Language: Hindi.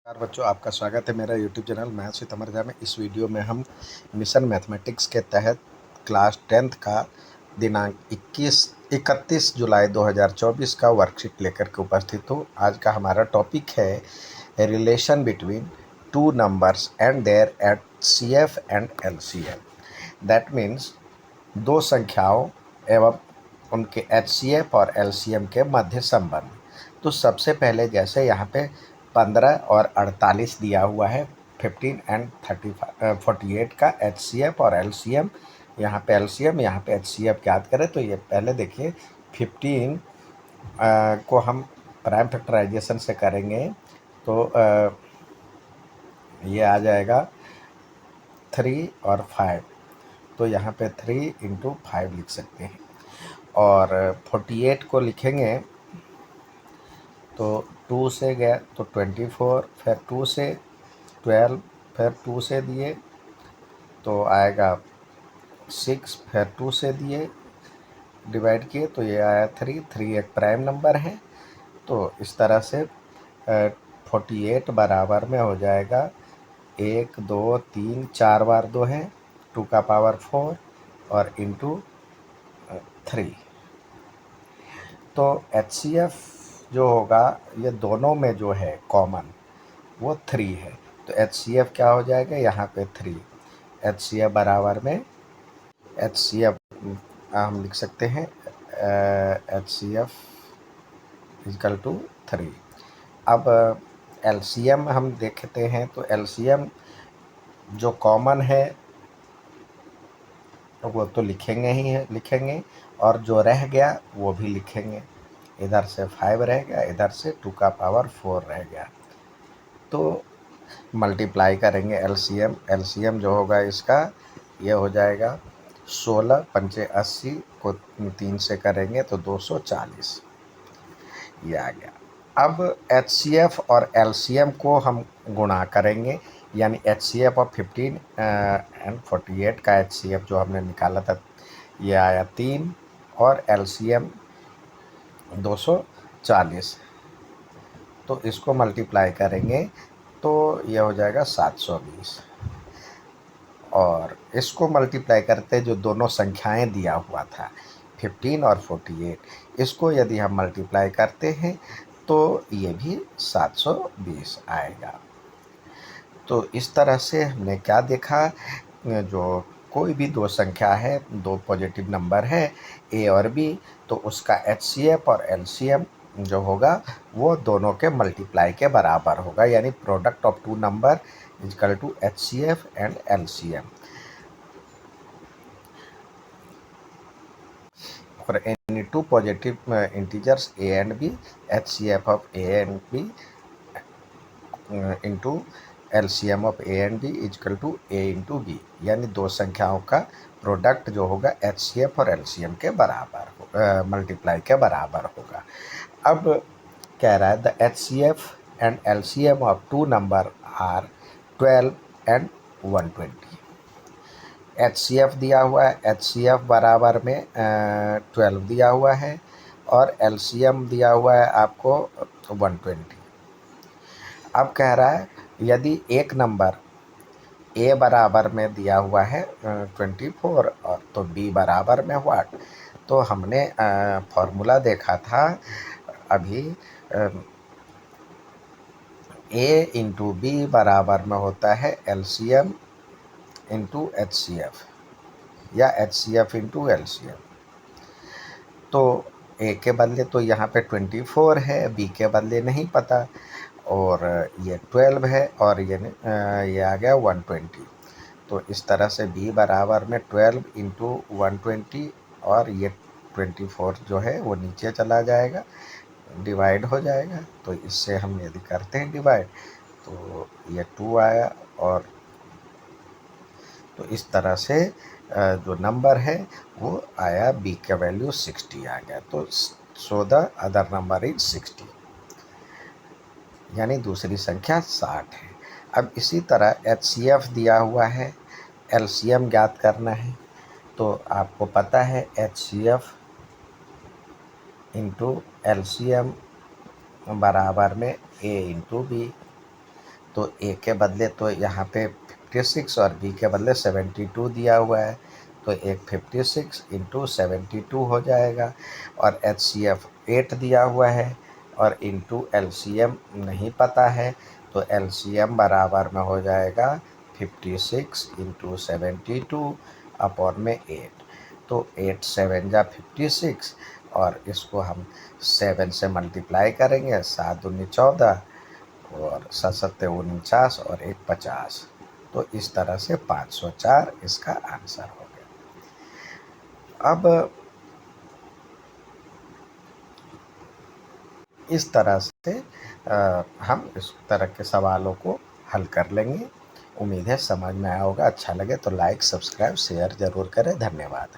नमस्कार बच्चों, आपका स्वागत है मेरा यूट्यूब चैनल मैथ्स विद अमर झा में। इस वीडियो में हम मिशन मैथमेटिक्स के तहत क्लास 10th का दिनांक 31 जुलाई 2024 का वर्कशीट लेकर के उपस्थित हूँ। आज का हमारा टॉपिक है relation between two numbers and their HCF and LCM। That means दो संख्याओं एवं उनके HCF और LCM के मध्य संबंध। तो सबसे पहले जैसे यहाँ पे 15 और 48 दिया हुआ है, 15 एंड 48 का HCF और LCM, यहाँ पे LCM यहाँ पे HCF याद करें तो ये पहले देखिए 15 को हम प्राइम फैक्टराइजेशन से करेंगे तो ये आ जाएगा 3 और 5, तो यहाँ पे 3 × 5 लिख सकते हैं। और 48 को लिखेंगे तो 2 से गया तो 24, फिर 2 से 12, फिर 2 से दिए तो आएगा 6, फिर 2 से दिए डिवाइड किए तो ये आया 3 एक प्राइम नंबर है। तो इस तरह से 48 बराबर में हो जाएगा 1 2 3 4 बार 2 है 2 का पावर 4 और इंटू 3। तो HCF जो होगा ये दोनों में जो है कॉमन वो 3 है, तो HCF क्या हो जाएगा यहाँ पे 3। HCF बराबर में HCF हम लिख सकते हैं HCF इक्वल टू 3। अब LCM हम देखते हैं तो LCM जो कॉमन है वो तो लिखेंगे और जो रह गया वो भी लिखेंगे। इधर से 5 रह गया, इधर से 2 का पावर 4 रह गया, तो मल्टीप्लाई करेंगे LCM जो होगा इसका ये हो जाएगा 16 पंचे 80 को 3 से करेंगे तो 240, ये आ गया। अब HCF और LCM को हम गुणा करेंगे, यानी HCF ऑफ 15 एंड 48 का HCF जो हमने निकाला था ये आया 3 और LCM 240, तो इसको मल्टीप्लाई करेंगे तो ये हो जाएगा 720। और इसको मल्टीप्लाई करते जो दोनों संख्याएं दिया हुआ था 15 और 48, इसको यदि हम मल्टीप्लाई करते हैं तो ये भी 720 आएगा। तो इस तरह से हमने क्या देखा, जो कोई भी दो संख्या है, दो पॉजिटिव नंबर है A और B, तो उसका HCF और LCM जो होगा वो दोनों के मल्टीप्लाई के बराबर होगा, यानी product of two number equal to HCF and LCM। For any two positive integers A and B, HCF of A and B into LCM of A and B is equal to A into B, यानी दो संख्याओं का प्रोडक्ट जो होगा HCF और LCM के बराबर मल्टीप्लाई के बराबर होगा। अब कह रहा है the HCF and LCM of two number are 12 and 120। HCF दिया हुआ है, HCF बराबर में 12 दिया हुआ है और LCM दिया हुआ है आपको 120। अब कह रहा है यदि एक नंबर A बराबर में दिया हुआ है 24 और तो B बराबर में व्हाट, तो हमने फॉर्मूला देखा था अभी, A इंटू B बराबर में होता है LCM इंटू HCF या HCF इंटू LCM। तो A के बदले तो यहाँ पे 24 है, B के बदले नहीं पता, और ये 12 है और ये आ गया 120। तो इस तरह से B बराबर में 12 इंटू 120 और ये 24 जो है वो नीचे चला जाएगा, डिवाइड हो जाएगा। तो इससे हम यदि करते हैं डिवाइड तो ये 2 आया, और तो इस तरह से जो नंबर है वो आया, B का वैल्यू 60 आ गया। तो so the other number is 60, यानी दूसरी संख्या 60 है। अब इसी तरह HCF दिया हुआ है, LCM ज्ञात करना है, तो आपको पता है HCF इंटू LCM बराबर में A इंटू B। तो ए के बदले तो यहाँ पे 56 और बी के बदले 72 दिया हुआ है, तो एक 56 इंटू 72 हो जाएगा। और HCF 8 दिया हुआ है और इंटू LCM नहीं पता है, तो LCM बराबर में हो जाएगा 56 इंटू 72 अपॉन में 8। तो 8 7 जा 56 और इसको हम 7 से मल्टीप्लाई करेंगे, 7 दूनी 14 और 7 सत्ते 49 और 1 50। तो इस तरह से 504 इसका आंसर हो गया। अब इस तरह से हम इस तरह के सवालों को हल कर लेंगे। उम्मीद है समझ में आया होगा। अच्छा लगे तो लाइक, सब्सक्राइब, शेयर ज़रूर करें। धन्यवाद।